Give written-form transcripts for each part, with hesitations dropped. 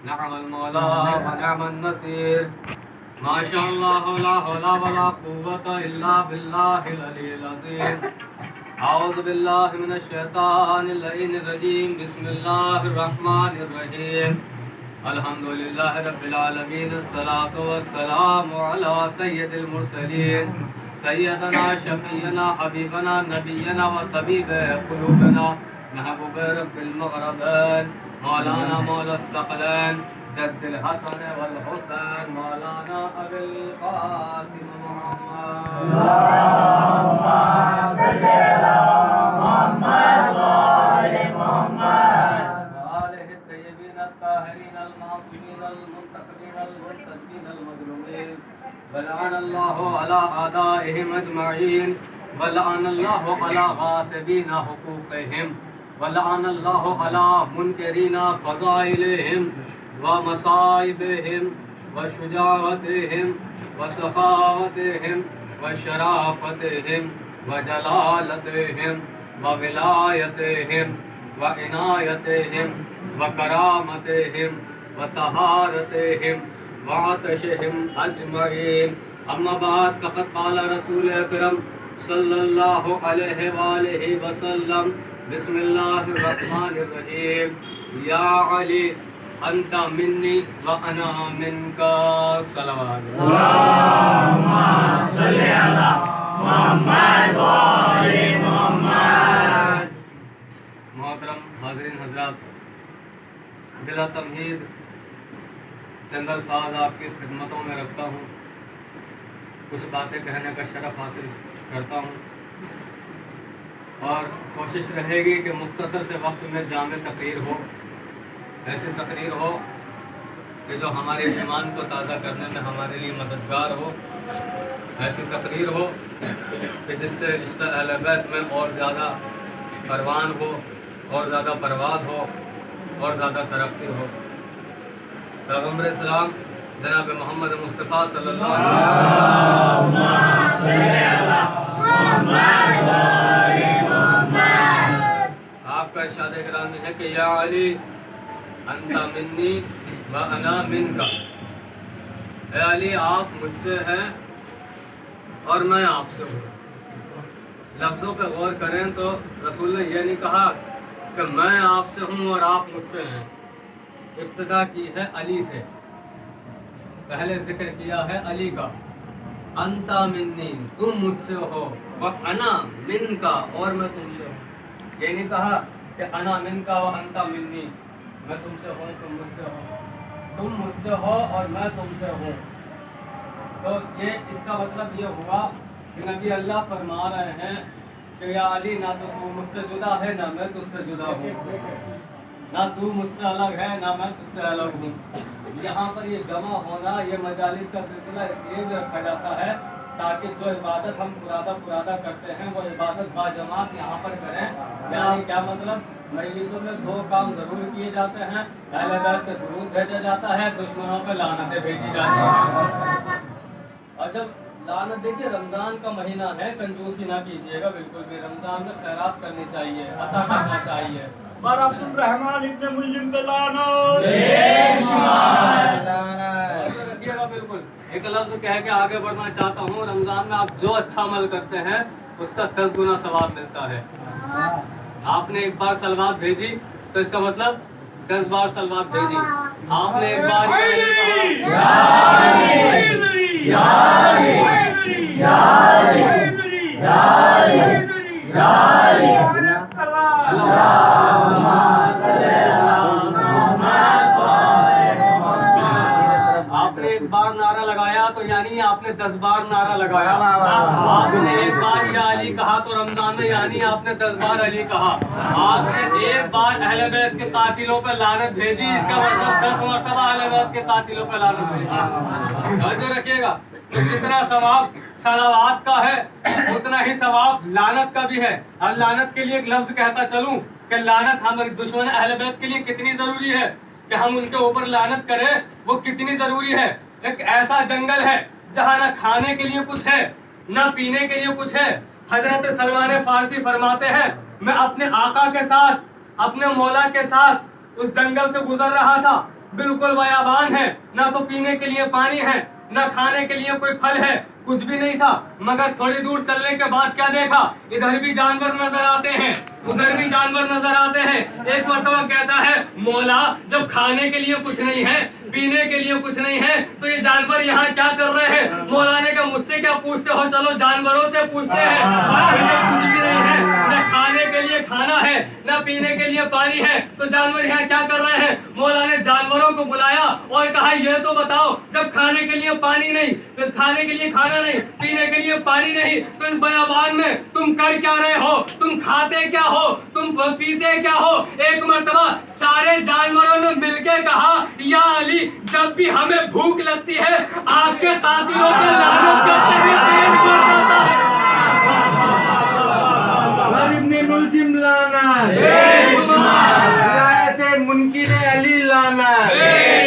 निअमल मौला व निअमन नसीर। माशाअल्लाह ला हौला वला कुव्वता इल्ला बिल्लाहिल अलिय्यिल अज़ीम। औज़ु बिल्लाहि मिनश शैतानिर रजीम। बिस्मिल्लाहिर रहमानिर रहीम। अल्हम्दुलिल्लाहि रब्बिल आलमीन। अस्सलातु वस्सलामु अला सय्यिदिल मुरसलीन सय्यदना शफीना हबीबना नबीना व तबीब क़ुलूबिना महबूब रब्बिल मग़रबैन मौलाना मौला सक़लैन जद्दिल हसन वल हुसैन मौलाना अबुल क़ासिम मुहम्मद अल्लाहुम्मा सल्लि अला मुहम्मद व आलि मुहम्मद व आलिहि तय्यबीन अत्ताहिरीन अल मासूमीन अल मुंतखबीन अल मुंतज़ीन अल मज़लूमीन वलअनल्लाहु अला आदाइहिम अजमईन वलअनल्लाहु अला गासिबीन हुकूक़िहिम वलअनल्लाहु अला मुनकिरीना फ़ज़ाइलिहिम व मसाइबिहिम व शुजाअतिहिम व सखावतिहिम व शराफतिहिम व जलालतिहिम व विलायतिहिम व इनायतिहिम व करामतिहिम व तहारतिहिम व अतशिहिम अजमईन। अम्मा बाद फ़क़द क़ाल रसूल अकरम सल्लल्लाहु अलैहि वालिहि वसल्लम बिस्मिल्लाहिर रहमानिर रहीम। या अली अंत मिन्नी व अना मिनका सलवात। अल्लाहुम्मा सल्लि अला मुहम्मद व आलि मुहम्मद। मोहतरम हाज़रीन हज़रात, बिला तमहीद चंद अल्फाज आपकी खिदमतों में रखता हूँ। कुछ बातें कहने का शरफ हासिल करता हूँ और कोशिश रहेगी कि मुख्तसर से वक्त में जामे तकरीर हो, ऐसी तकरीर हो कि जो हमारे ईमान को ताज़ा करने में हमारे लिए मददगार हो, ऐसी तकरीर हो कि जिससे रिश्ता अहले बैत में और ज़्यादा परवान हो, और ज़्यादा परवाज़ हो, और ज़्यादा तरक्की हो। पैगम्बर इस्लाम जनाब मोहम्मद मुस्तफ़ा सल्लल्लाहु आपका इरशाद गिरामी है कि या अली अंता मिन्नी व अना मिनका। ए अली, आप मुझसे हैं और मैं आपसे हूँ। लफ्ज़ों पर गौर करें तो रसूल ने यह नहीं कहा कि मैं आपसे हूँ और आप मुझसे हैं। इब्तिदा की है अली से, पहले जिक्र किया है अली का। अंता मिन्नी, तुम मुझसे हो, व अना मिनका, और मैं तुमसे हूँ। ये नहीं कहा कि अना मिनका व अंता मिन्नी, मैं तुमसे हूँ तुम मुझसे हो। तुम मुझसे हो और मैं तुमसे हूँ। तो ये इसका मतलब ये हुआ कि नबी अल्लाह फरमा रहे हैं कि या अली, ना तो तू मुझसे जुदा है ना मैं तुझसे जुदा हूँ, ना तू मुझसे अलग है ना मैं तुझसे अलग हूँ। यहाँ पर ये जमा होना, ये मजालिस का सिलसिला इसलिए भी रखा जाता है ताकि जो इबादत हम फुरादा करते हैं वो इबादत बाजमात यहाँ पर करें। यानी क्या मतलब, मजलिसों में दो काम जरूर किए जाते हैं। अहले बैत पे दुरूद भेजा जाता है, दुश्मनों पे लानतें भेजी जाती हैं। और जब लानत, देखिए रमज़ान का महीना है, कंजूसी ना कीजिएगा बिल्कुल भी। रमज़ान में खैरात करनी चाहिए, अता करना चाहिए। रहमान इब्ने मुल्जिम पे रखिएगा बिल्कुल। एक लफ्ज़ कह के आगे बढ़ना चाहता हूँ। रमज़ान में आप जो अच्छा अमल करते हैं उसका 10 गुना सवाब मिलता है। आपने एक बार सलवात भेजी तो इसका मतलब 10 बार सलवात भेजी। आपने एक बार आपने एक बार नारा लगाया तो यानी आपने 10 बार नारा लगाया। आपने एक बार या अली कहा तो रमजान में यानी आपने 10 बार अली कहा। आपने एक बार अहले बैत के कातिलों पर लानत भेजी, इसका मतलब 10 मरतबा अहले बैत के कातिलों पर लानत भेजी। समझ रखिएगा। तो जितना सवाब सलावात का है उतना ही सवाब लानत का भी है। अब लानत के लिए एक लफ्ज कहता चलूं कि लानत हम दुश्मन अहले बैत के लिए कितनी जरूरी है, कि हम उनके ऊपर लानत करें, वो कितनी जरूरी है। एक ऐसा जंगल है जहाँ ना खाने के लिए कुछ है ना पीने के लिए कुछ है। हजरत सलमान फारसी फरमाते हैं, मैं अपने आका के साथ, अपने मौला के साथ उस जंगल से गुजर रहा था। बिल्कुल बयाबान है, ना तो पीने के लिए पानी है, ना खाने के लिए कोई फल है, कुछ भी नहीं था। मगर थोड़ी दूर चलने के बाद क्या देखा, इधर भी जानवर नजर आते हैं, उधर भी जानवर नजर आते हैं। एक मर्तबा कहता है, मौला जब खाने के लिए कुछ नहीं है, पीने के लिए कुछ नहीं है, तो ये जानवर यहाँ क्या कर रहे हैं? मौला ने कहा, मुझसे क्या पूछते हो, चलो जानवरों से पूछते हैं। कुछ भी नहीं है, न खाने के लिए खाना है, न पीने के लिए पानी है, तो जानवर यहाँ क्या कर रहे हैं? मौला ने जानवरों को बुलाया और कहा, ये तो बताओ, जब खाने के लिए पानी नहीं, खाने के लिए खाना नहीं, पीने के लिए पानी नहीं, तो इस बयाबान में तुम कर क्या रहे हो? तुम खाते क्या हो? तुम पीते क्या हो? एक मर्तबा सारे जानवरों ने मिलके कहा, या अली, जब भी हमें भूख लगती है, आपके कातिलों से लानत करते हुए पेट भर जाता है। इब्ने मुल्जिम लानत, विलायत मुनकिर अली लानत,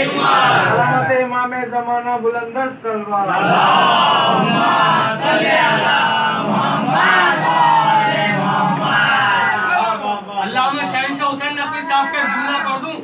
सलामत इमाम ज़माना बुलंदर सलवार। अल्लाहुम्मा सल्ली अला मुहम्मद व आले मुहम्मद। अल्लामा शहनशाह हुसैन नकवी साहब का जुमला पढ़ दूं।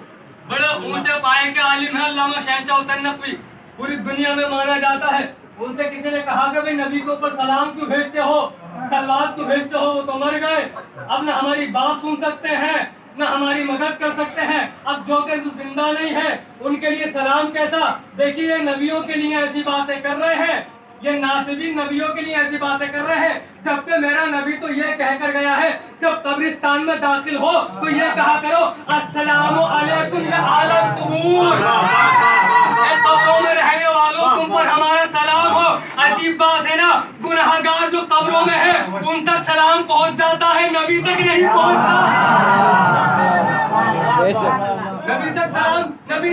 बड़े ऊंचे पाए के आलिम है अल्लामा शहनशाह हुसैन नकवी, पूरी दुनिया में माना जाता है। उनसे किसी ने कहा कि भाई नबी के ऊपर सलाम क्यों भेजते हो, सलवात क्यों भेजते हो, वो तो मर गए, अब न हमारी बात सुन सकते हैं, न हमारी मदद कर सकते हैं। अब जो कि जिंदा नहीं है उनके लिए सलाम कैसा? देखिए, ये नबियों के लिए ऐसी बातें कर रहे हैं, ये नासिबी नबियों के लिए ऐसी बातें कर रहे हैं, जबकि मेरा नबी तो ये कहकर गया है, जब कब्रिस्तान में दाखिल हो तो ये कहा करो, अस्सलामु अलैकुम या अहलल कुबूर, कब्रों में रहने वालों, तुम पर हमारा सलाम हो। अजीब बात है ना, गुनाहगार जो कब्रों में है उन तक सलाम पहुंच जाता है, नबी तक नहीं पहुंचता। नबी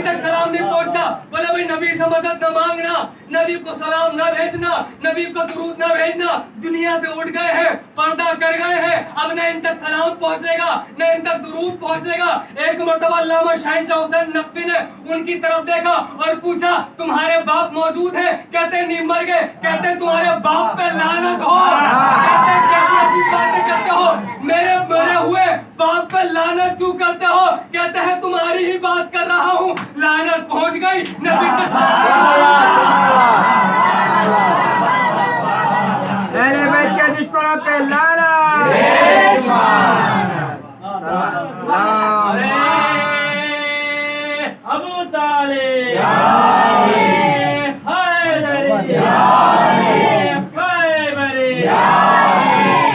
तक सलाम नहीं पहुंचता। बोले भाई नबी से मदद न मांगना, नबी को सलाम न भेजना, नबी को दुरूद न भेजना, दुनिया से उठ गए हैं, पर्दा कर गए हैं, अब न इन तक सलाम पहुंचेगा, न इन तक दुरूद पहुंचेगा। एक मर्तबा अल्लामा शाहिद हुसैन नकवी ने उनकी तरफ देखा और पूछा, तुम्हारे बाप मौजूद है? कहते नहीं, मर गए। कहते तुम्हारे बाप पे लानत हो। कहते कैसी अजीब बातें करते हो, मेरे मरे हुए बाप पे लानत क्यों करते हो? कहते हैं तुम्हारी ही बात कर रहा हूँ, लानत पहुंच गई, नबी तक अहले बैत के दुश्मनों पे लानत। अबू तालिब, हैदरी, खैबरी,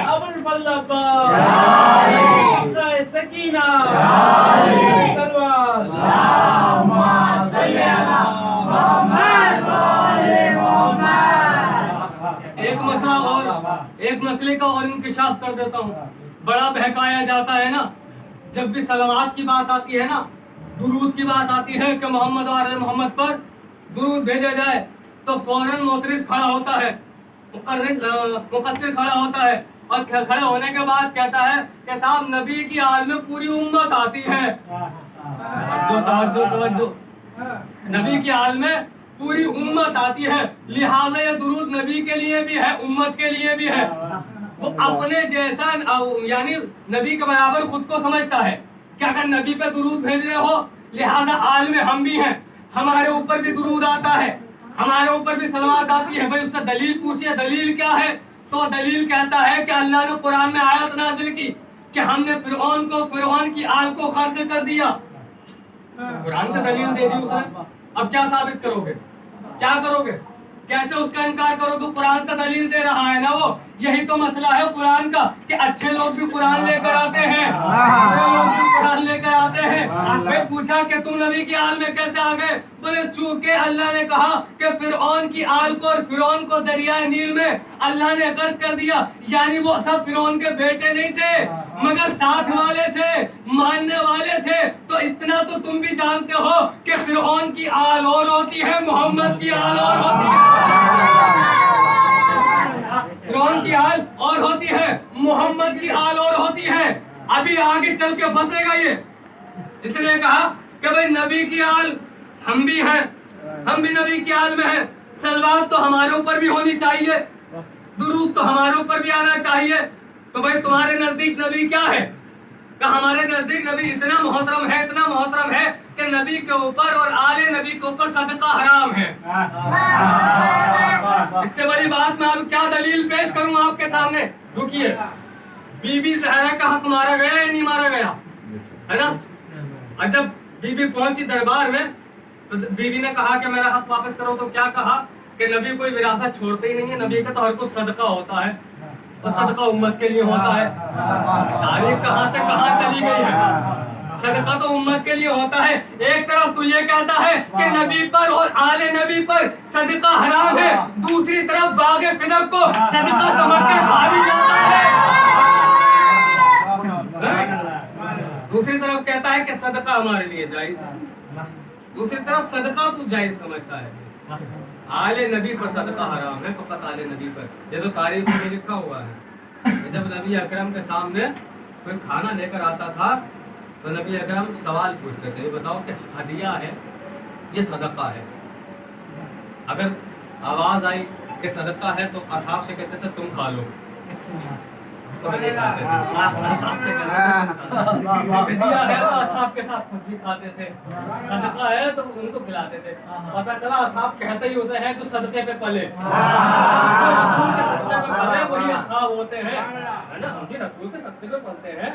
अबुल फल्ल अब्बास, सकीना, सलवार। अल्लाहुम्मा सल्ली अला मुहम्मद व आले मुहम्मद। एक मसले का और इंकिशाफ कर देता हूँ। बड़ा बहकाया जाता है ना, जब भी सलावत की बात आती है ना, दुरूद की बात आती है कि मोहम्मद और मोहम्मद पर दुरूद भेजा जाए, तो फौरन मोतरिस खड़ा होता है, मुकस्सिर खड़ा होता है, और खड़े होने के बाद कहता है कि साहब नबी की आल में पूरी उम्मत आती है। तवज्जो, नबी की आल में पूरी उम्मत आती है, लिहाजा ये दुरूद नबी के लिए भी है, उम्मत के लिए भी है। वो अपने जैसा यानी नबी के बराबर खुद को समझता है कि अगर नबी पे दुरूद भेज रहे हो, लिहाजा आल में हम भी हैं, हमारे ऊपर भी दुरूद आता है, हमारे ऊपर भी सलवात आती है। भाई उससे दलील पूछिए, दलील क्या है? तो दलील कहता है कि अल्लाह ने कुरान में आयत नाजिल की कि हमने फिरौन की आल को खर्च कर दिया। कुरान से दलील दे दी उसने, अब क्या साबित करोगे? क्या करोगे? कैसे उसका इनकार करोगे? कुरान से दलील दे रहा है ना वो। यही तो मसला है कुरान का कि अच्छे लोग भी कुरान लेकर आते हैं, बुरे लोग भी कुरान लेकर आते हैं। मैं पूछा कि तुम नबी की आल में कैसे आ गए? बोले चूंकि अल्लाह ने कहा कि फिरौन की आल को और फिरौन को दरियाए नील में अल्लाह ने गर्क कर दिया, यानी वो सब फिरौन के बेटे नहीं थे, मगर साथ वाले थे, मानने वाले थे। तो इतना तो तुम भी जानते हो कि फिरौन की आल और होती है, मोहम्मद की आल और होती है। फिरौन की आल और होती है, मोहम्मद की आल और होती है। अभी आगे चल के फंसेगा ये। इसलिए कहा कि भाई नबी की आल हम भी हैं, हम भी नबी की आल में हैं, सलवात तो हमारे ऊपर भी होनी चाहिए, दुरूद तो हमारे ऊपर भी आना चाहिए। तो भाई तुम्हारे नजदीक नबी क्या है? कि हमारे नजदीक नबी इतना मोहतरम है कि नबी के ऊपर और आले नबी के ऊपर सदका हराम है। इससे बड़ी बात मैं अब क्या दलील पेश करूं आपके सामने। रुकिए, बीबी ज़हरा का हक मारा गया या नहीं मारा गया, है ना? और जब बीबी पहुंची दरबार में तो बीबी ने कहा कि मेरा हक वापस करो, तो क्या कहा कि नबी कोई विरासत छोड़ते ही नहीं है, नबी का तो हर कुछ सदका होता है और सदका उम्मत के लिए होता है। तारीख कहां से कहां चली गई है, सदका तो उम्मत के लिए होता है। एक तरफ तो ये कहता है कि नबी पर और आले नबी पर सदका हराम है, दूसरी तरफ बागे फिदक को सदका समझकर खा भी जाता है। दूसरी तरफ कहता है कि सदका हमारे लिए जायज है, दूसरी तरफ सदका तो जायज समझता है। आले नबी पर सदका हराम है, फकत आले नबी पर। ये तो तारीख में लिखा हुआ है। जब नबी अकरम के सामने कोई खाना लेकर आता था तो नबी अकरम सवाल पूछते थे, ये बताओ कि हदिया है ये सदका है? अगर आवाज आई कि सदका है तो असहाब से कहते थे तुम खा लो, तो नहीं खाते थे। असहाब से हदिया है तो असहाब के साथ खुद भी खाते थे, सदका है तो उनको खिलाते थे। पता चला असहाब कहते ही उसे है जो सदके पे पले, रसूल के सदके पे पले वही असहाब होते हैं, है ना? हम भी रसूल के सदके पे पलते हैं,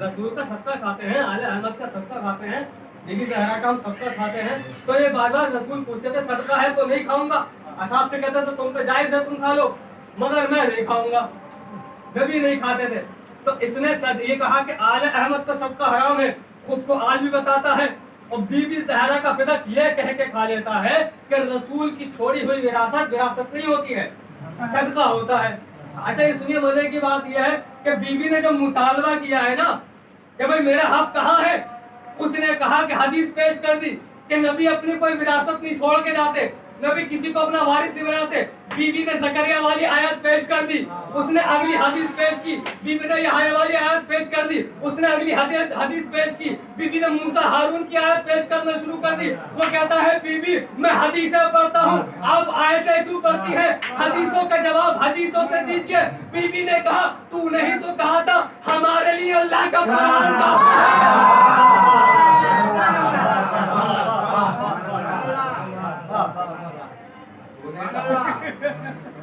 रसूल का सदका खाते हैं, आले अहमद का सदका खाते हैं, बीबी ज़हरा का हम सदका खाते हैं। तो ये बार बार रसूल पूछते थे सदका है तो नहीं खाऊंगा, असहाब से कहते थे तुम पे जायज है तुम खा लो, मगर मैं नहीं खाऊंगा, नबी नहीं खाते थे। तो इसने ये कहा कि आले अहमद का सदका हराम है, खुद को आल भी बताता है और बीबी ज़हरा का फिदक ये कह के खा लेता है कि रसूल की छोड़ी हुई विरासत नहीं होती है, सदका होता है। अच्छा ये सुनिए, मजे की बात यह है कि बीबी ने जब मुतालबा किया है ना कि भाई मेरा हक कहाँ है, उसने कहा कि हदीस पेश कर दी कि नबी अपनी कोई विरासत नहीं छोड़ के जाते, नबी किसी को अपना वारिस नहीं बनाते। बीबी ने ज़करिया वाली आयत पेश कर दी, उसने अगली हदीस पेश की। बीबी ने यहया वाली आयत पेश कर दी, उसने अगली हदीस पेश की। बीबी ने मूसा हारून की आयत पेश करना शुरू कर दी। वो कहता है बीबी मैं हदीसें पढ़ता हूँ, अब आयतें क्यों पढ़ती है, हदीसों का जवाब हदीसों से दीजिए। बीबी ने कहा तू नहीं तो कहा था हमारे लिए अल्लाह का कुरान काफी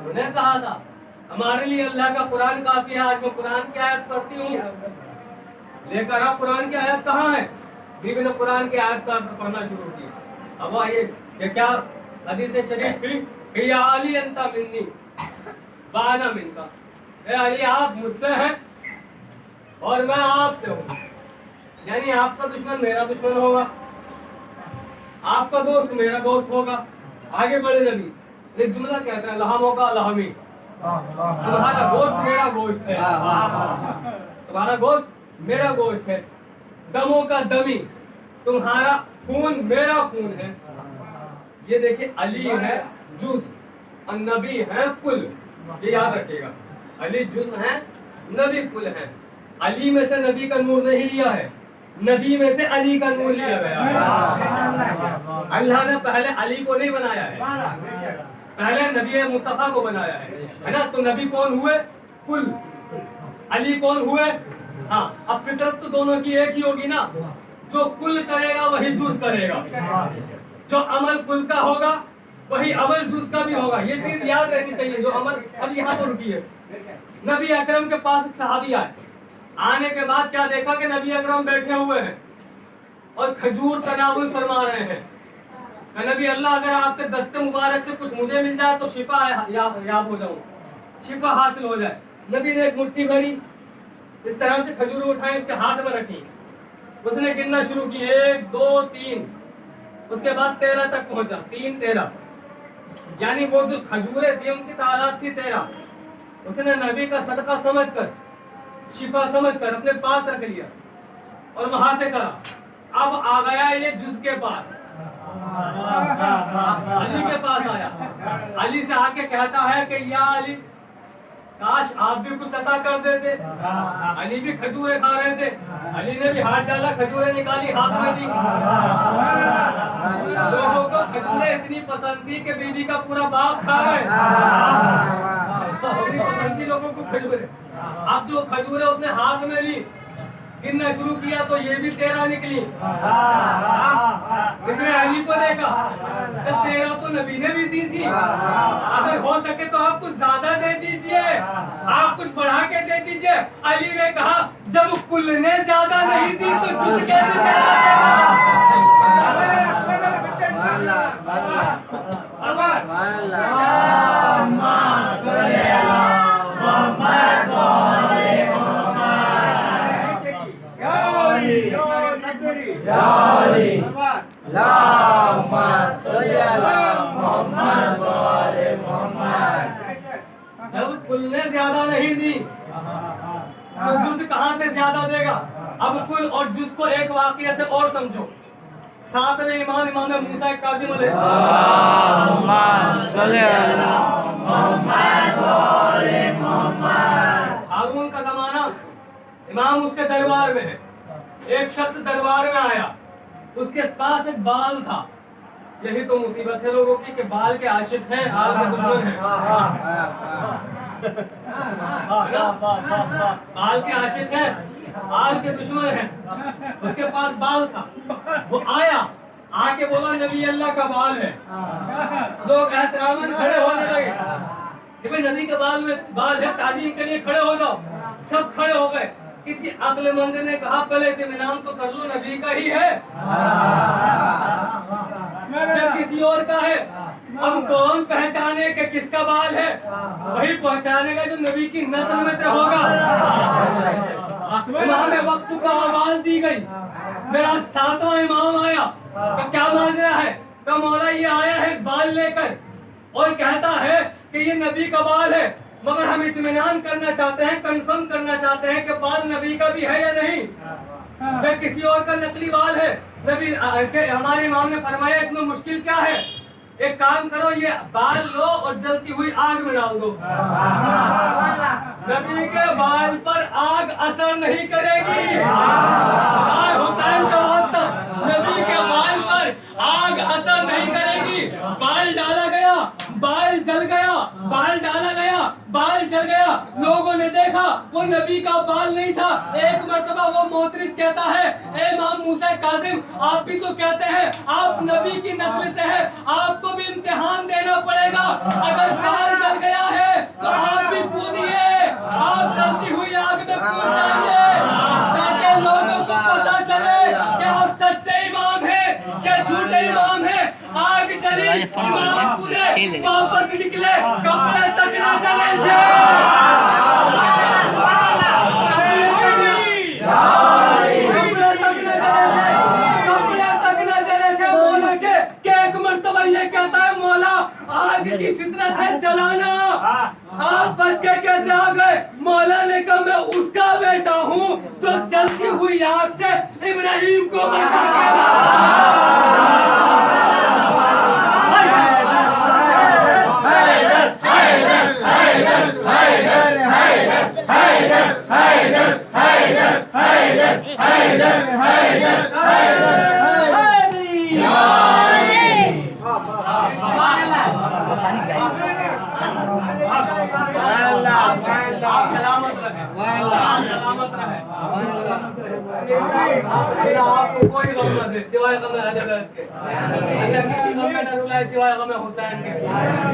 उन्हें कहा था हमारे लिए अल्लाह का कुरान काफी है। आज मैं कुरान की आयत पढ़ती हूँ, लेकर आप कुरान की आयत कहाँ है? बीबी ने कुरान की आयत का पढ़ना शुरू की। अब आइए कि क्या हदीस शरीफ थी कि या अली अंता मिन्नी वाना मिनका, ए अली आप मुझसे हैं और मैं आपसे हूँ, यानी आपका दुश्मन मेरा दुश्मन होगा, आपका दोस्त मेरा दोस्त होगा। आगे बढ़े नबी एक जुमला कहता है लहमों का लहमी, तुम्हारा गोश्त मेरा गोश्त है, तुम्हारा गोश्त मेरा गोश्त है, दमों का दमी, तुम्हारा खून मेरा खून है। ये देखिए अली है जुज और नबी है कुल, ये याद रखिएगा, अली जुज है नबी कुल है। अली में से नबी का नूर नहीं लिया है, नबी में से अली का नूर लिया गया है। अल्लाह ने पहले अली को नहीं बनाया है, पहले नबी मुस्तफा को बनाया है ना? तो नबी कौन हुए? कुल। अली कौन हुए? हाँ, अब फितरत तो दोनों की एक ही होगी ना, जो कुल करेगा वही जुज करेगा, जो अमल कुल का होगा वही अमल जुज का भी होगा। ये चीज याद रहनी चाहिए। जो अमल, अब यहाँ पर रुकिए, नबी अकरम के पास एक सहाबी आए, आने के बाद क्या देखा कि नबी अकरम बैठे हुए हैं और खजूर तनावुल फरमा रहे हैं। नबी अल्लाह अगर आपके दस्ते मुबारक से कुछ मुझे मिल जाए तो शिफा याद हो जाऊं, शिफा हासिल हो जाए। नबी ने एक मुट्ठी भरी, इस तरह से खजूर उठाई, उसके हाथ में रखी, उसने गिनना शुरू की 1 2 3, उसके बाद 13 तक पहुंचा, 3 13, यानी वो जो खजूरें थी उनकी तादाद थी 13। उसने नबी का सदका समझकर, शिफा समझकर अपने पास रख लिया और वहां से चला। अब आ गया ये जुज के पास, अली के पास आया। अली से आके कहता है कि या अली काश आप भी कुछ अता कर देते। अली भी खजूरें खा रहे थे, अली ने भी हाथ डाला, खजूरें निकाली, हाथ में दी। लोगों को खजूरें इतनी पसंद थी कि बीबी का पूरा बाग खा रहे, इतनी पसंद थी लोगों को खजूरें। अब जो खजूरें उसने हाथ में ली, गिनना शुरू किया तो ये भी 13 निकली। इसने अली को देखा तो 13 तो नबी ने भी दी थी, अगर हो सके तो आप कुछ ज्यादा दे दीजिए, आप कुछ बढ़ा के दे दीजिए। अली ने कहा जब कुल ने ज्यादा नहीं दी तो जुज कैसे ज्यादा जब कुल ने ज्यादा नहीं दी तो जुज कहां से ज्यादा देगा। अब कुल और जुज को एक वाकये से और समझो। 7वें इमाम इमाम मूसा काजिम हारून का जमाना, इमाम उसके दरबार में है। एक शख्स दरबार में आया, उसके पास एक बाल था। यही तो मुसीबत है लोगों की कि बाल के आशिक हैं, आल के दुश्मन हैं। बाल के आशिक हैं, आल के दुश्मन हैं। उसके पास बाल था, वो आया, आके बोला नबी अल्लाह का बाल है। लोग एहतरामन खड़े होने लगे कि भाई नबी के बाल है, ताजीम के लिए खड़े हो जाओ। सब खड़े हो गए। किसी अक्लमंद ने कहा पहले इत्मीनान तो कर लो, नबी का ही है। जब किसी और का है, अब कौन पहचाने कि किसका बाल है? वही पहचानेगा जो नबी की नस्ल में से होगा। इमाम वक्त को आवाज दी गई। मेरा 7वां इमाम आया, तो क्या माजरा है? तो मौला ये आया है बाल लेकर और कहता है कि ये नबी का बाल है, मगर हम इत्मीनान करना चाहते हैं, कंफर्म करना चाहते हैं कि बाल नबी का भी है या नहीं। फिर किसी और का नकली बाल है। नबी हमारे इमाम ने फरमाया इसमें मुश्किल क्या है, एक काम करो, ये बाल लो और जलती हुई आग में डाल दो। नबी के बाल पर आग असर नहीं करेगी। हुसैन का वास्ता, नबी के बाल पर आग असर नहीं करेगी। बाल डाला गया, बाल जल गया, बाल डाला गया, बाल जल गया। लोगों ने देखा वो नबी का बाल नहीं था। एक मर्तबा वो मोहतरिस कहता है, ए इमाम मूसा काजिम, आप भी तो कहते हैं आप नबी की नस्ल से है, आपको भी इम्तिहान देना पड़ेगा। अगर बाल जल गया है तो आप भी कूदिए, आप जलती हुई आग में कूद जाइए, ताकि लोगों को पता चले कि आप सच्चे इमाम हैं क्या झूठे इमाम हैं। आग चली, इमाम कूदे, वापस निकले, कपड़े तक ना चले थे। ये कहता है मौला आग की फितरत है जलाना, आप बच के कैसे आ गए? मौला ने कहा मैं उसका बेटा हूँ जो जलती हुई आग से इब्राहिम को बचा के आपको कोई गम न दे सिवाय गम अहले-बैत के। अल्लाह किसी गम में न रुलाए सिवाय गम हुसैन के।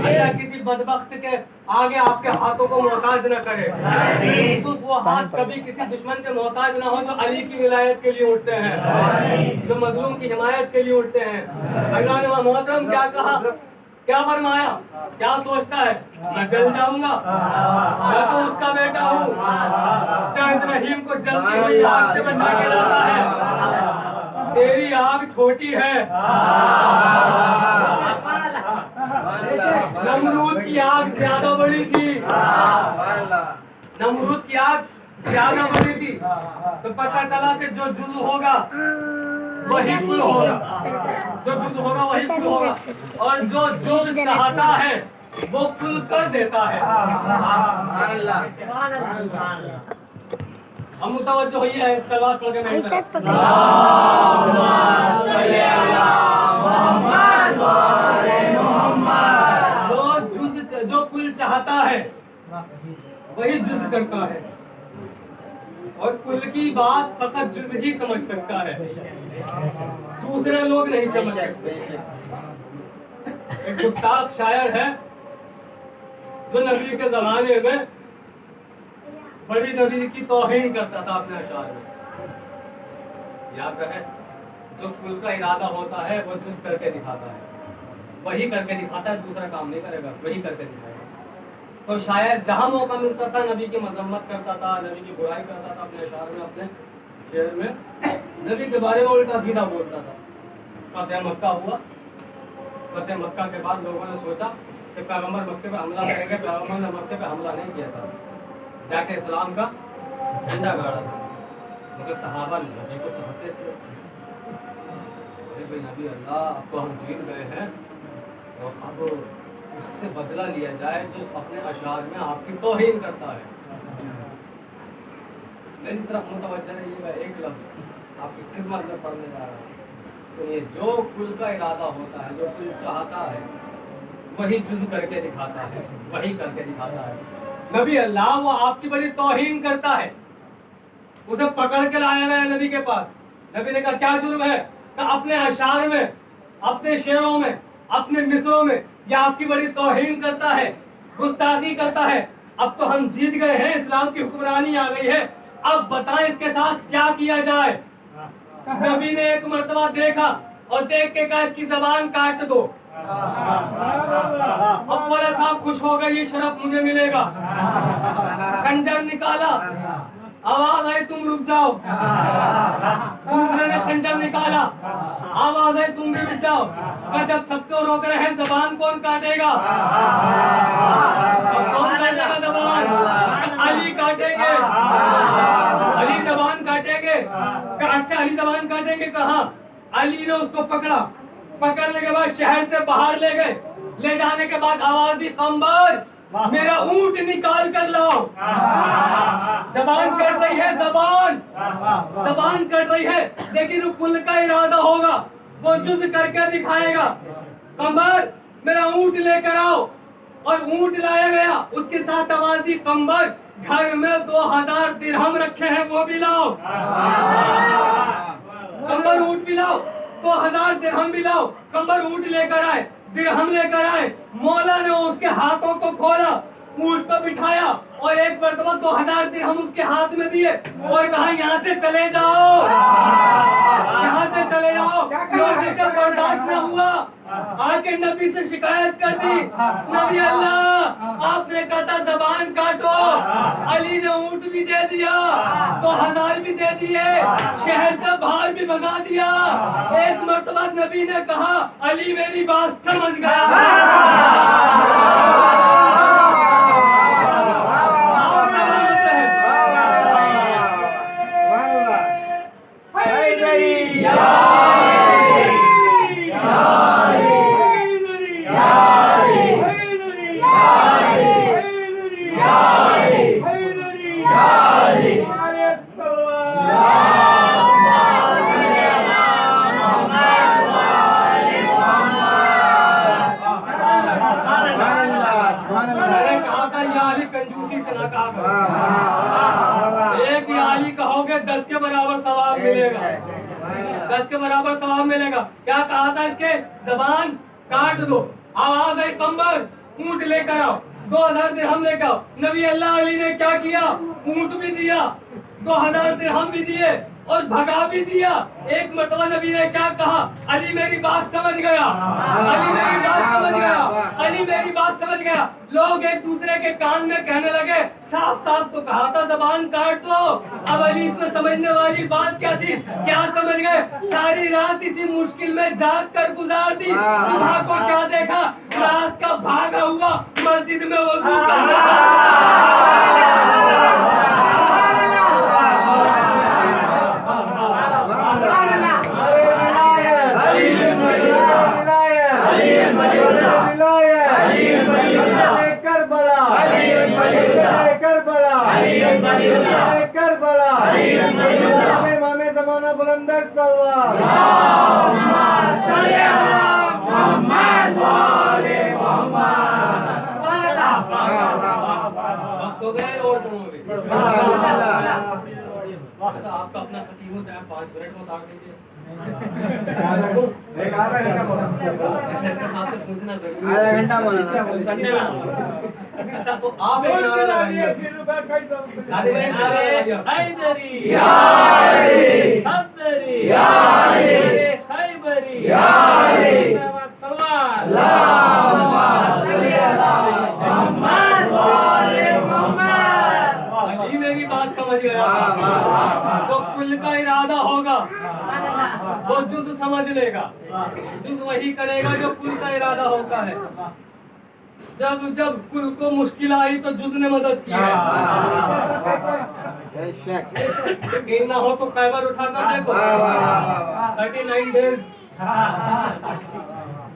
अल्लाह किसी बदबख्त के आगे आपके हाथों को मोहताज न करे। खुसूस वो हाथ कभी किसी दुश्मन के मोहताज न हो जो अली की विलायत के लिए उठते हैं, जो मजलूम की हिमायत के लिए उठते हैं। अल्लाह ने मोहतरम क्या कहा, क्या फरमाया, क्या सोचता है मैं जल जाऊंगा? मैं तो उसका बेटा हूँ जो इब्राहिम को जलती हुई आग से बचा के लाता है। तेरी आग छोटी है, नमरूद की आग ज्यादा बड़ी थी। नमरूद की आग ज्यादा बड़ी थी, तो पता चला कि जो जुज़ होगा वही कुल होगा, जो जुज़ होगा वही कुल होगा, और जो जुज़ चाहता है वो कुल कर देता है। हम मुतवज्जो होइए, एक सलात पढ़ के मैं जो कुल चाहता है वही जुज़ करता है। और कुल की बात फकत जुज ही समझ सकता है, दूसरे लोग नहीं समझ सकते। एक गुस्ताख शायर है जो नबी के जमाने में बड़ी नबी की तौहीन करता था अपने अशार में। याद रहे, जो कुल का इरादा होता है वो जुज करके दिखाता है, वही करके दिखाता है, दूसरा काम नहीं करेगा, वही करके दिखाएगा। तो शायर जहां मौका मिलता था नबी की मजम्मत करता था, नबी की बुराई करता था अपने अशार में, अपने शेर में नबी के बारे में उल्टा सीधा बोलता था। फतेह मक्का हुआ, फतेह मक्का के बाद लोगों ने सोचा कि पैगंबर मक्के पे हमला करेंगे। पैगंबर ने मक्के पे हमला नहीं किया था, जाके इस्लाम का झंडा गाड़ा था। मगर सहाबा नबी को चाहते थे, अरे भाई नबी अल्लाह, अब तो हम जीत गए हैं और अब उससे बदला लिया जाए जो अपने अशार में आपकी तौहीन करता है। मेरी तरफ मुतवज्जह रहिएगा, एक लफ्ज़ आपकी खिदमत में पढ़ने जा रहा है, सुनिए। जो कुल का इरादा होता है, जो कुल चाहता है, वही जुज़ करके दिखाता है, वही करके दिखाता है। नबी अल्लाह वो आपकी बड़ी तौहीन करता है, उसे पकड़ के लाया गया नबी के पास। नबी ने कहा क्या जुर्म है? कहा अपने अशार में, अपने शेरों में, अपने मिसरों में ये आपकी बड़ी तौहीन करता है, गुस्ताखी करता है। अब तो हम जीत गए हैं, इस्लाम की हुक्मरानी आ गई है, अब बताएं इसके साथ क्या किया जाए। नबी ने एक मर्तबा देखा और देख के कहा इसकी जबान काट दो। अब वाला साहब खुश हो गए, ये शरफ मुझे मिलेगा। खंजर निकाला, आवाज आई तुम रुक जाओ। दूसरे ने खंजर निकाला, आवाज आई तुम भी रुक जाओ। जब सबको रोक रहे हैं, जबान कौन काटेगा? कौन काटेगा जबान? अली काटेंगे, अली जबान काटेंगे। अच्छा अली जबान काटेंगे, कहा? अली ने उसको पकड़ा, पकड़ने के बाद शहर से बाहर ले गए। ले जाने के बाद आवाज दी, कंबर मेरा ऊंट निकाल कर लाओ। जबान कट रही है, जबान कट रही है, लेकिन कुल का इरादा होगा, वो जुज करके दिखाएगा। कंबर मेरा ऊंट लेकर आओ, और ऊंट लाया गया। उसके साथ आवाज दी, कंबर घर में 2000 दिरहम रखे हैं, वो भी लाओ। कंबर ऊंट भी लाओ, 2000 दिरहम भी लाओ। कंबर ऊंट लेकर आए, दिरहम लेकर आए। मौला ने उसके हाथों को खोला, ऊंट पर बिठाया और एक मरतबा 2000 दिरहम उसके हाथ में दिए और कहा यहाँ से चले जाओ, यहाँ से चले जाओ। लोग इसे बर्दाश्त न हुआ, आके नबी से शिकायत कर दी, नबी अल्लाह आपने कहा था जबान काटो, अली ने ऊंट भी दे दिया, 2000 भी दे दिए, शहर से बाहर भी भगा दिया। एक मर्तबा नबी ने कहा अली मेरी बात समझ गया। कंजूसी से ना कहा, एक याली कहोगे 10 के बराबर सवाब मिलेगा, 10 के बराबर सवाब मिलेगा। क्या कहा था इसके? जबान काट दो। आवाज आई, कंबर ऊंट लेकर आओ, 2000 दिरहम लेकर आओ। नबी अल्लाह अली ने क्या किया? ऊंट भी दिया, 2000 दिरहम भी दिए और भगा भी दिया। एक मर्तबा नबी ने क्या कहा? अली मेरी बात समझ गया, अली मेरी बात समझ गया, अली मेरी बात समझ गया। लोग एक दूसरे के कान में कहने लगे साफ साफ तो कहा था जबान काट दो। अब अली इसमें समझने वाली बात क्या थी? क्या समझ गए? सारी रात इसी मुश्किल में जाग कर गुजार दी। सुबह को क्या देखा? रात का भागा हुआ मस्जिद में वजू कर रहा। बुलंदर सल्लल्लाहु तो गए और तो आपका अपना खतीब हो, चाहे 5 मिनट में उतार दीजिए। एक आधा घंटा बोला, साहब से पूछना जरूरी आधा है। घंटा बोला संडे में। अच्छा तो आप एक नारा लगाइए। शादी में एक नारा लगाइए। हैदरी या अली, हैदरी या अली, खैबरी या अली, सलवार अल्लाहुम्मा सल्ली अला मुहम्मद व आले मुहम्मद। अली मेरी बात समझ गया था। तो कुल का इरादा होगा वो जुज़ समझ लेगा, जुज़ वही करेगा जो कुल का इरादा होता है। जब जब कुल को मुश्किल आई तो जुज़ ने मदद की है। यकीन ना हो तो खैबर उठाकर देखो, 39 डेज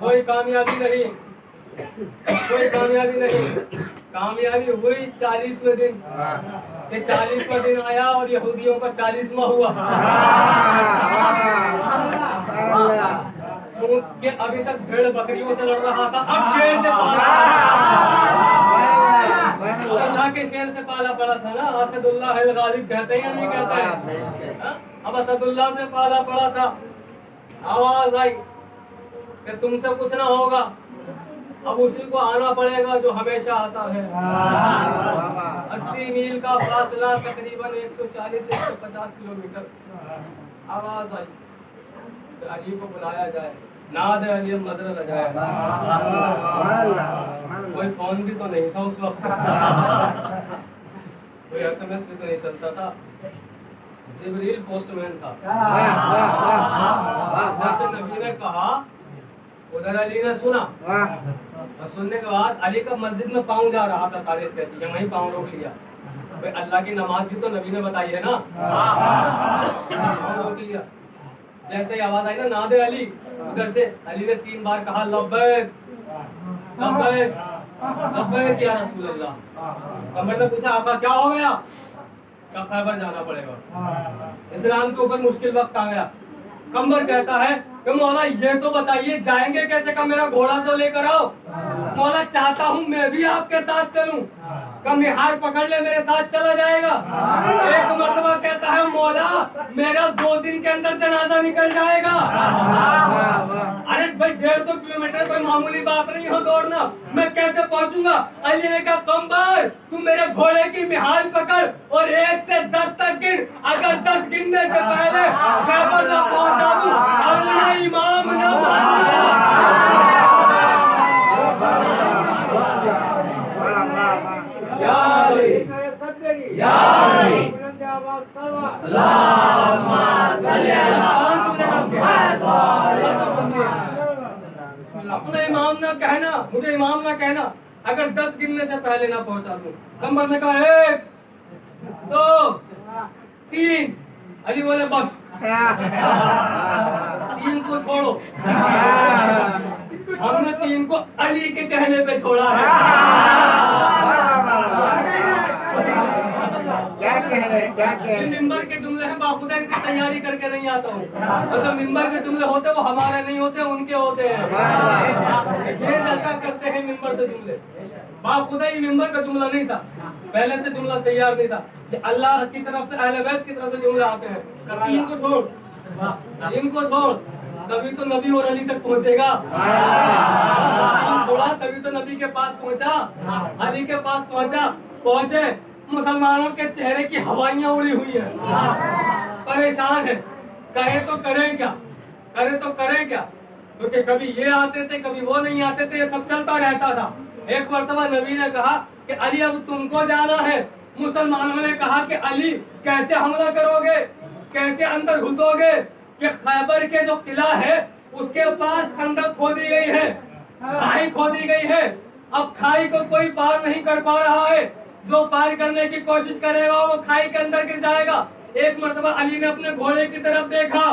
कोई कामयाबी नहीं, कोई कामयाबी नहीं। कामयाबी हुई 40वें दिन। ये 40वां दिन आया और यहूदियों का 40वां हुआ। कि अभी तक भेड़ बकरियों से लड़ रहा था, अब शेर से पाला। अल्लाह के शेर से पाला पड़ा था ना। असदुल्लाह अल गालिब कहते हैं या नहीं कहते हैं? अब असदुल्लाह से पाला पड़ा था। आवाज आई कि तुमसे कुछ ना होगा, अब उसी को आना पड़ेगा जो हमेशा आता है। 80 मील का फासला, तकरीबन 140 से 150 किलोमीटर। आवाज आई अली को बुलाया जाए, नाद अली मदर लगाया। कोई फोन भी तो नहीं था उस वक्त, कोई SMS भी तो नहीं चलता था। जिब्रील पोस्टमैन था। जैसे नबी ने कहा उधर अली ने सुना, और सुनने के बाद अली का मस्जिद में पाँव जा रहा था, तारीफ कहती है, वहीं पाँव रोक लिया। भाई अल्लाह की नमाज भी तो नबी ने बताई है ना, पाँव रोक लिया। जैसे ही आवाज आई ना नादे अली, उधर से अली ने 3 बार कहा लब्बैक लब्बैक लब्बैक या रसूल अल्लाह। कमर ने पूछा आका क्या हो गया? क्या खैबर जाना पड़ेगा, इस्लाम के ऊपर मुश्किल वक्त आ गया। कंबर कहता है कि मौला ये तो बताइए जाएंगे कैसे? का मेरा घोड़ा तो लेकर आओ। मौला चाहता हूँ मैं भी आपके साथ चलूं। कम निहार पकड़ ले, मेरे साथ चला जाएगा। एक मर्तबा कहता है मौला मेरा 2 दिन के अंदर जनाजा निकल जाएगा। अरे भाई 150 किलोमीटर कोई मामूली बात नहीं हो दौड़ना, मैं कैसे पहुंचूंगा? अली ने कहा कंबर तू मेरे घोड़े की निहार पकड़ और 1 से 10 तक गिन। अगर 10 गिनने से पहले खैबर ना पहुंचा दूं, अपना इमाम ना अपना इमाम ना कहना, मुझे इमाम ना कहना अगर 10 गिनने से पहले ना पहुंचा दूं। कंबर ने कहा 1 2 3। अली बोले बस 3 को छोड़ो। हमने 3 को अली के कहने पे छोड़ा है। क्या कह रहे मिंबर के जुमले हैं, बाखुदा इनकी तैयारी करके नहीं आता हूँ। और जो मिंबर के जुमले होते हैं वो हमारे नहीं होते, उनके होते हैं। ये जलसा करते हैं मिंबर से जुमले। बाखुदा ही मिंबर का जुमला नहीं था, पहले से जुमला तैयार नहीं था। अल्लाह की तरफ से, अहले बैत की तरफ से जुमले आते हैं। इनको छोड़, इनको छोड़, तभी तो नबी और अली तक पहुंचेगा। छोड़ा तभी तो नबी के पास पहुंचा, अली के पास पहुंचे। मुसलमानों के चेहरे की हवाइयां उड़ी हुई है, परेशान है, कहे तो करें क्या, करे तो करें क्या? क्योंकि कभी ये आते थे, कभी वो नहीं आते थे, ये सब चलता रहता था। एक मर्तबा नबी ने कहा कि अली अब तुमको जाना है। मुसलमानों ने कहा कि अली कैसे हमला करोगे, कैसे अंदर घुसोगे? कि खैबर के जो किला है उसके पास खंदक खोदी गई है, खाई खोदी गई है। अब खाई को कोई पार नहीं कर पा रहा है, जो पार करने की कोशिश करेगा वो खाई के अंदर गिर जाएगा। एक मर्तबा अली ने अपने घोड़े की तरफ देखा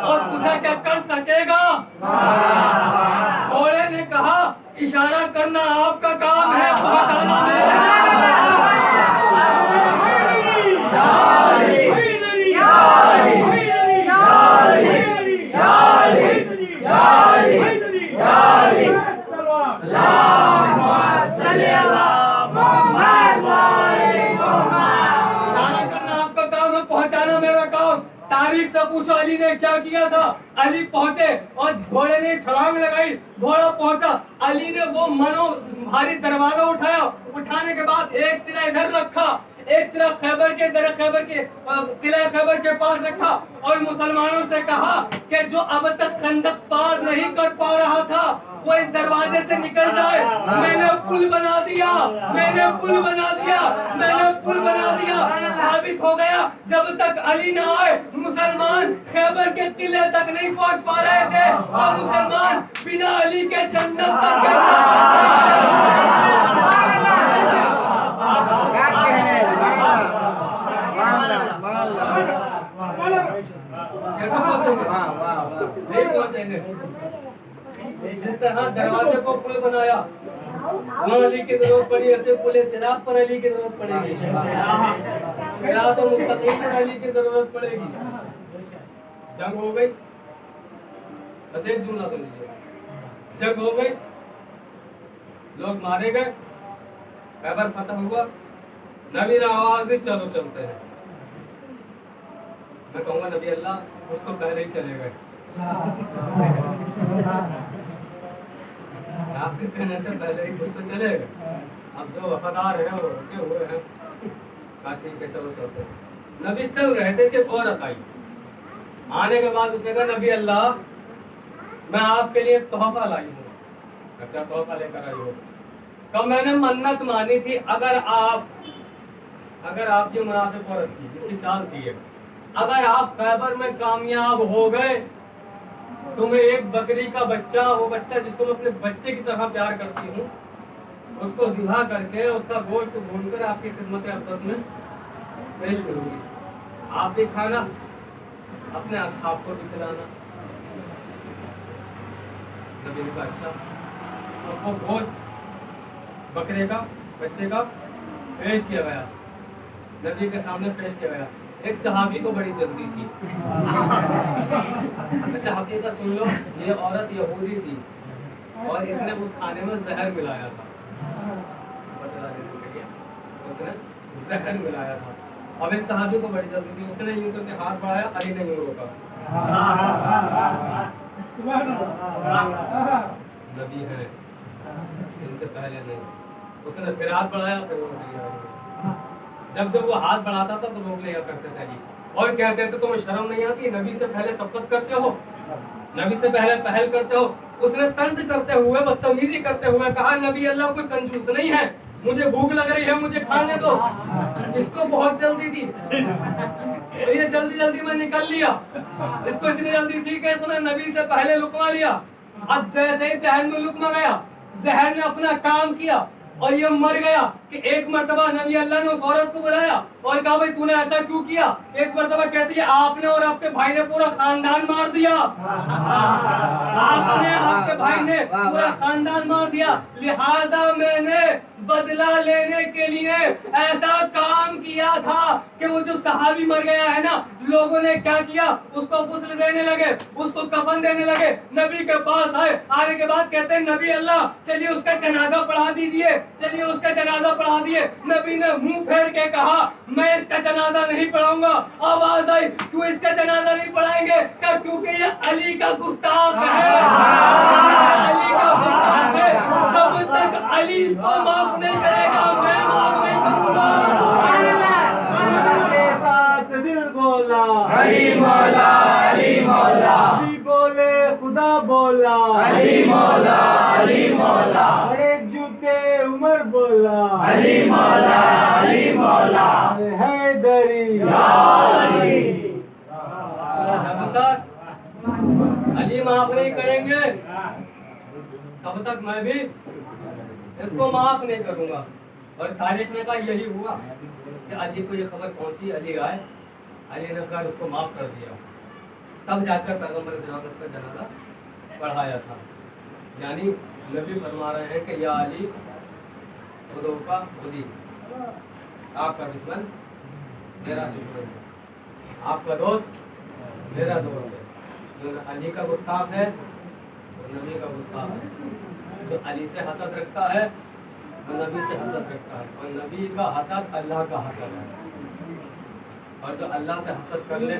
और पूछा क्या कर सकेगा? घोड़े ने कहा इशारा करना आपका काम है, पहुंचाना मेरा। से पूछो अली ने क्या किया था। अली पहुंचे और घोड़े ने छलांग लगाई, घोड़ा पहुंचा, अली ने वो मनो भारी दरवाजा उठाया, उठाने के बाद एक सिरा इधर रखा, एक सिरा खैबर के किला खैबर के पास रखा और मुसलमानों से कहा कि जो अब तक खंदक पार नहीं कर पा रहा था वो इस दरवाजे से निकल जाए। मैंने पुल बना दिया, मैंने पुल बना दिया, मैंने पुल बना दिया। साबित हो गया जब तक अली ना आए मुसलमान खैबर के किले तक नहीं पहुंच पा रहे थे और मुसलमान बिना अली के जन्नत तक कैसे पहुंचेंगे? नहीं पहुंचेंगे। जिस तरह दरवाजे को पुल बनाया, अली की जरूरत पड़ी, ऐसे पुल सिरात पर अली की जरूरत पड़ेगी, सिरात और मुस्तकीम पर अली की जरूरत पड़ेगी। जंग हो गई, बस एक जुमला सुन लीजिए, जंग हो गई, लोग मारे गए, खैबर फतह हुआ, नबी ने आवाज दी चलो चलते हैं। मैं कहूँगा नबी अल्लाह कुछ तो पहले ही चले गए, आपके कहने से पहले ही कुछ तो चले गए। अब जो वफादार है वो रुके हुए हैं, कहा ठीक है चलो चलते हैं। नबी चल रहे थे कि औरत आई, आने के बाद उसने कहा नबी अल्लाह मैं आपके लिए तोहफा लाई हूँ। क्या तोहफा लेकर आई हो? कब मैंने मन्नत मानी थी अगर आप ये मुनाफिक औरत थी जिसकी चाल थी है, अगर आप खैबर में कामयाब हो गए तो मैं एक बकरी का बच्चा, वो बच्चा जिसको मैं अपने बच्चे की तरह प्यार करती हूँ, उसको ज़िबा करके उसका गोश्त भूनकर आपकी खिदमत अक़दस में पेश करूँगी। आप भी खाना, अपने असहाब को भी खिलाना। नबी ने कहा अच्छा। तो वो गोश्त बकरे का बच्चे का पेश किया गया, नबी के सामने पेश किया गया। एक सहाबी को बड़ी जल्दी थी। अच्छा हकीकत सुन लो, ये औरत यहूदी थी और इसने उस खाने में जहर मिलाया था, उसने जहर मिलाया था। अब एक सहाबी को बड़ी जल्दी थी, उसने यूं करके हाथ बढ़ाया, अली ने यूं रोका। नबी है इनसे पहले नहीं, उसने फिर हाथ बढ़ाया, फिर रोक दिया। जब वो हाथ बढ़ाता था तो रोक लिया करते थे अली और कहते थे तुम्हें शर्म नहीं आती, नबी से पहले सबकत करते हो, नबी से पहले पहल करते हो। उसने तंज करते हुए, बदतमीजी करते हुए कहा नबी अल्लाह कोई कंजूस नहीं है, मुझे भूख लग रही है, मुझे खाने दो। इसको बहुत जल्दी थी और ये जल्दी जल्दी में निकल लिया। इसको इतनी जल्दी थी कि इसने नबी से पहले लुकमा लिया। अब जैसे ही जहर में लुकमा गया, जहर ने अपना काम किया और ये मर गया कि एक मर्तबा नबी अल्लाह ने उस औरत को बुलाया और कहा भाई तूने ऐसा क्यों किया? एक मर्तबा कहती है आपने और आपके भाई ने पूरा खानदान मार दिया, आपने आपके भाई ने पूरा खानदान मार दिया, लिहाजा मैंने बदला लेने के लिए ऐसा काम किया था कि वो जो सहाबी मर गया है ना, लोगों ने क्या किया, उसको गुस्ल देने लगे, उसको कफन देने लगे। नबी के पास आए, आने के बाद कहते हैं नबी अल्लाह चलिए उसका जनाजा पढ़ा दीजिए, चलिए उसका जनाजा पढ़ा दिए। नबी ने मुंह फेर के कहा मैं इसका जनाजा नहीं पढ़ाऊंगा। आवाज आई क्यों इसका जनाजा नहीं पढ़ाएंगे? क्या क्योंकि ये अली का गुस्ताख है, अली का गुस्ताख है। जब तक अली इसको माफ नहीं करेगा मैं माफ नहीं करूंगा। के साथ दिल बोला अली मौला, अली मौला, अली बोले खुदा बोला अली मौला, अली मौला, बड़े जूते उमर बोला अली मौला, अली मौला, हैदरी जब तक अली माफ नहीं करेंगे तब तक मैं भी इसको माफ नहीं करूंगा। और तारीख में का यही हुआ कि अली को ये खबर पहुंची, अली आए, अली ने कहा उसको माफ कर दिया, तब जाकर पैगंबर का जनाजा पढ़ाया था। यानी नबी फरमा रहे हैं कि या अली खुदा खुदी, आपका दुश्मन मेरा दुश्मन है, आपका दोस्त मेरा दोस्त है। जो अली का गुस्ताख है वो नबी का गुस्ताख है, जो अली से हसद रखता है वो नबी से हसद रखता है, और नबी का हसद अल्लाह का हसद है। और जो अल्लाह से हसद कर ले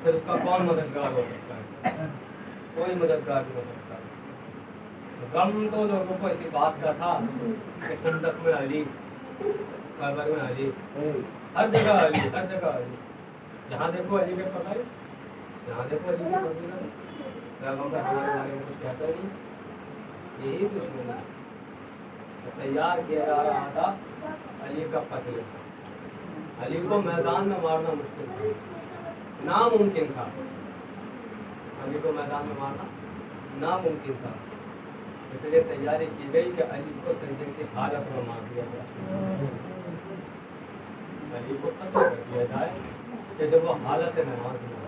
फिर उसका कौन मददगार हो सकता है? कोई मददगार नहीं हो सकता। गम तो लोगों को इसी बात का था कि खंदक में अली, खैबर में अली, हर जगह अली, हर जगह अली, जहाँ देखो अली के पकड़, जहाँ देखो अली के पकड़। पैगंबर हमारे बारे में कुछ कहता नहीं, यही दुश्मन है। तो तैयार किया जा रहा था अली का कत्ल। अली को मैदान में मारना मुश्किल था, नामुमकिन था। अली को मैदान में मारना नामुमकिन था, इसलिए तैयारी की गई कि अली को सजदे की हालत में मार दिया जाए, अली को कत्ल कर दिया जाए कि जब वो हालत नमाज में हो।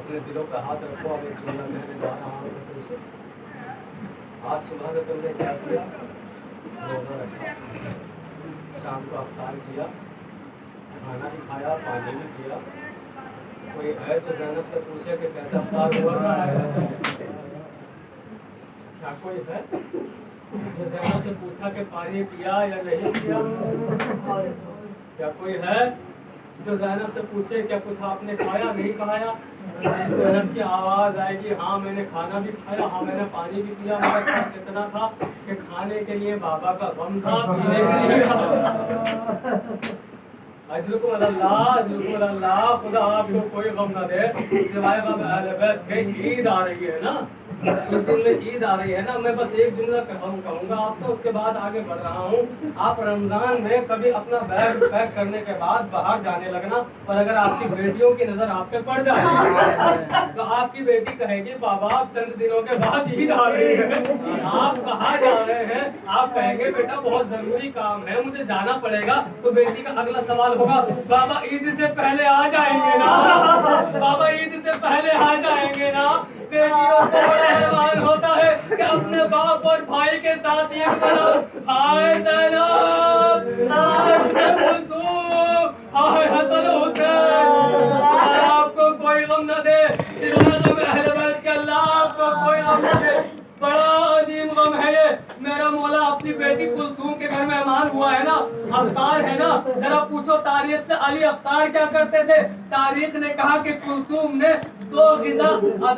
अपने दिलों पे हाथ रखो। अब एक जुमला कहने जा रहा हूँ तुमसे। आज सुबह से तुमने क्या किया? रोज़ा रखा, शाम को अफ्तार किया, खाना भी खाया, पानी भी पिया। कोई है तो ज़ैनब से पूछे कि कैसे अफ्तार हुआ? क्या कोई है जो ज़ैनब से पूछा कि पानी पिया या नहीं पिया? क्या कोई है जो ज़ैनब से पूछे क्या कुछ आपने खाया नहीं खाया? ज़ैनब की आवाज़ आएगी, हाँ मैंने खाना भी खाया, हाँ मैंने पानी भी पिया। मेरा ख्याल इतना था कि खाने के लिए बाबा का गम था, पीने के लिए अजरुकुम अल्लाह, अजरुकुम अल्लाह। खुदा आपको कोई गम ना दे सिवाय बाबा अहले बैत के। ईद आ रही है ना, इस दिन में ईद आ रही है ना। मैं बस एक जुमला कहूँगा आपसे, उसके बाद आगे बढ़ रहा हूँ। आप रमजान में कभी अपना बैग पैक करने के बाद बाहर जाने लगना, और अगर आपकी बेटियों की नजर आप पे पड़ जाए तो आपकी बेटी कहेगी बाबा आप चंद दिनों के बाद ईद आ रही है, आप कहाँ जा रहे हैं? आप कहेंगे बेटा बहुत जरूरी काम है, मुझे जाना पड़ेगा। तो बेटी का अगला सवाल होगा बाबा ईद से पहले आ जाएंगे ना? बाबा ईद से पहले आ जाएंगे ना? बेटियों को बड़ा अरमान होता है कि अपने बाप और भाई के साथ ईद मनाओ। हाय ज़ैनब, हाय कुलसूम, हाय हसन हुसैन, आपको कोई गम न दे सिवाय गम अहले बैत के। अल्लाह आपको कोई गम न दे। बड़ा अजीम गम है ये। मेरा मौला अपनी बेटी कुलसूम के घर मेहमान हुआ है ना, अफ्तार है ना। जरा पूछो तारीख से अली अफ्तार क्या करते थे? तारीख ने कहा कि कुलसूम ने 2 ग़िज़ा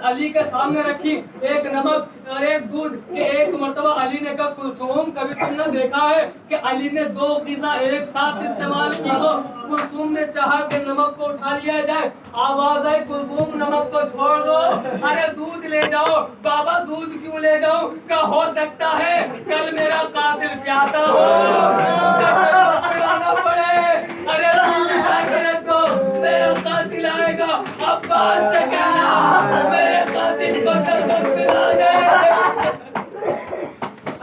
अली के सामने रखी, एक नमक और एक दूध। के एक मर्तबा अली ने कहा कुलसूम कभी तुमने देखा है कि अली ने 2 ग़िज़ा एक साथ इस्तेमाल की हो? कुलसूम ने चाहा कि नमक को उठा लिया जाए, आवाज आई कुलसूम नमक को छोड़ दो, अरे दूध ले जाओ। बाबा दूध क्यों ले जाओ? क्या हो सकता है कल मेरा कातिल प्यासा हो, उसे शरबत पिलाना पड़े। अरे दूध उठा के रख दो, मेरा कातिल आएगा। अब्बास से कहना मेरे कातिल को शरबत पिला दे।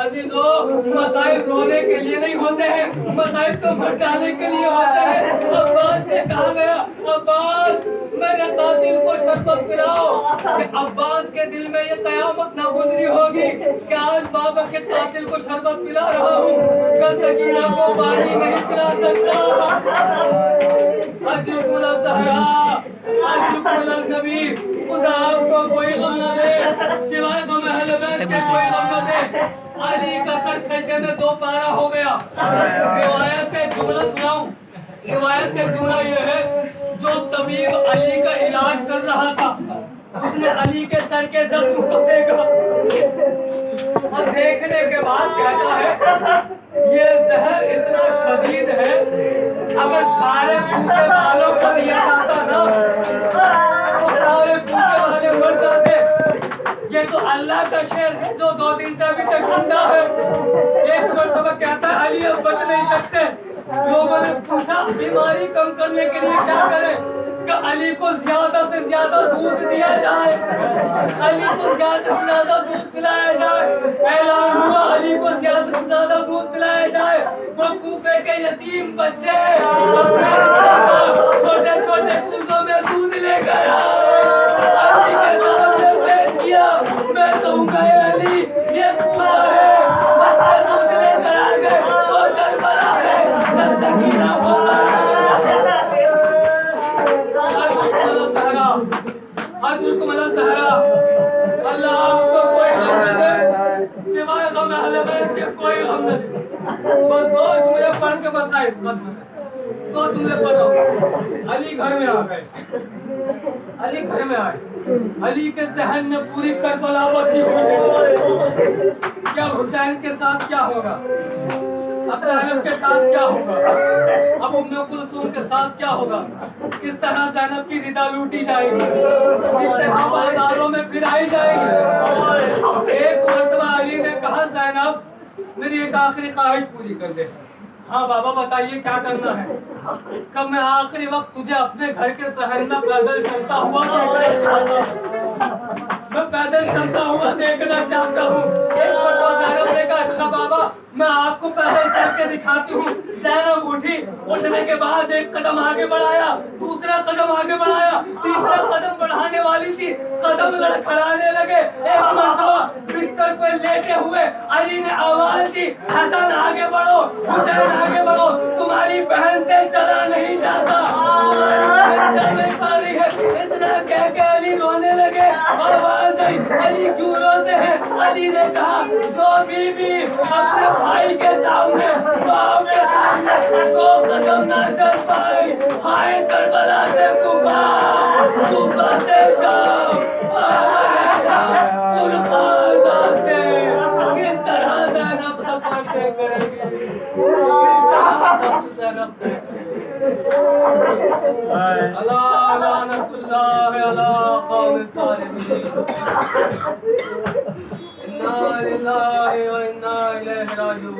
अजीजों, मसाइल रोने के लिए नहीं होते हैं, मसाइल तो मर जाने के लिए होते हैं। अब्बास से कहा गया अब्बास मेरे कातिल को शरबत पिलाओ। कि अब्बास के दिल में ये कयामत ना गुजरी होगी कि आज बाबा के कातिल को शरबत पिला रहा हूँ, कल सकीना को पानी नहीं पिला सकता। अजुकुल सहरा, अजुकुल नबी, खुदा आपको कोई गम न दे सिवाय गम अहले बैत के, कोई गम न दे। अली का सर सजदे में 2 पारा हो गया। रिवायत का जुमला सुनाऊं, रिवायत का जुमला ये है, जो तबीब अली का इलाज कर रहा था उसने अली के सर के जख्म को देखा और देखने के बाद कहता है ये जहर इतना शदीद है, अगर सारे पूरे बालों को दिया जाता ना तो सारे पूरे वाले मर जाते। ये तो अल्लाह का शेर है जो 2 दिन से अभी तक जिंदा है। एक मरतबा कहता है अली अब बच नहीं सकते। लोगों ने पूछा बीमारी कम करने के लिए क्या करें? कि अली को ज्यादा से ज्यादा दूध दिया जाए, अली को ज्यादा से ज्यादा दूध पिलाया जाए। ऐलान हुआ अली को ज्यादा से ज्यादा दूध पिलाया जाए। वो कूफे के यतीम बच्चे अपने छोटे छोटे कूजों में दूध लेकर आए, अली के सामने पेश किया। मैं कहूँगा अली ये कूफा है, बच्चे दूध लेकर आ गए और करबला है, सकीना को सहरा। अल्लाह आपको कोई गम न दे सिवाय गम अहले बैत के, कोई गम न दे। बस 2 जुमले पढ़ के बस आए, 2 सोच में पड़ रहा हूँ। अली घर में आ गए, अली घर में आए, अली के जहन में पूरी करबला बसी हुई है। क्या हुसैन के साथ क्या होगा, अब ज़ैनब के साथ क्या होगा, अब उम्मे कुलसूम के साथ क्या होगा, किस तरह ज़ैनब की रिदा लूटी जाएगी, किस तरह बाजारों में फिराई जाएगी। एक मर्तबा अली ने कहा, ज़ैनब मेरी एक आखिरी ख्वाहिश पूरी कर दे। हाँ बाबा बताइए क्या करना है। कब मैं आखिरी वक्त तुझे अपने घर के शहर में पैदल चलता हुआ मैं पैदल चलता हुआ देखना चाहता हूँ। एक मर्तबा ज़ैनब ने कहा, अच्छा बाबा मैं आपको पैदल चल के दिखाती हूँ। ज़ैनब उठी, उठने के बाद एक कदम आगे बढ़ाया, दूसरा कदम आगे बढ़ाया, तीसरा कदम बढ़ाने वाली थी, कदम लड़खड़ाने लगे। एक मर्तबा बिस्तर पर लेटे हुए अली ने आवाज दी, हसन आगे बढ़ो, हुसैन आगे बढ़ो, तुम्हारी बहन से चला नहीं जाता, तुम्हारी बहन चल नहीं पा रही है। इतना कह के अली रोने लगे। आवाज आई, अली क्यों रोते हैं? अली ने कहा, जो बीबी अपने भाई के सामने, बाप के सामने दो कदम ना चल पाई, हाय करबला से कुफा, कुफा से शाम, किस तरह ज़ैनब सफर तय करेगी, किस तरह ज़ैनब तय करेगी। अला लानतुल्लाह अला कौम ज़ालिमीन। इन्ना लिल्लाहि व इन्ना इलैहि राजिऊन।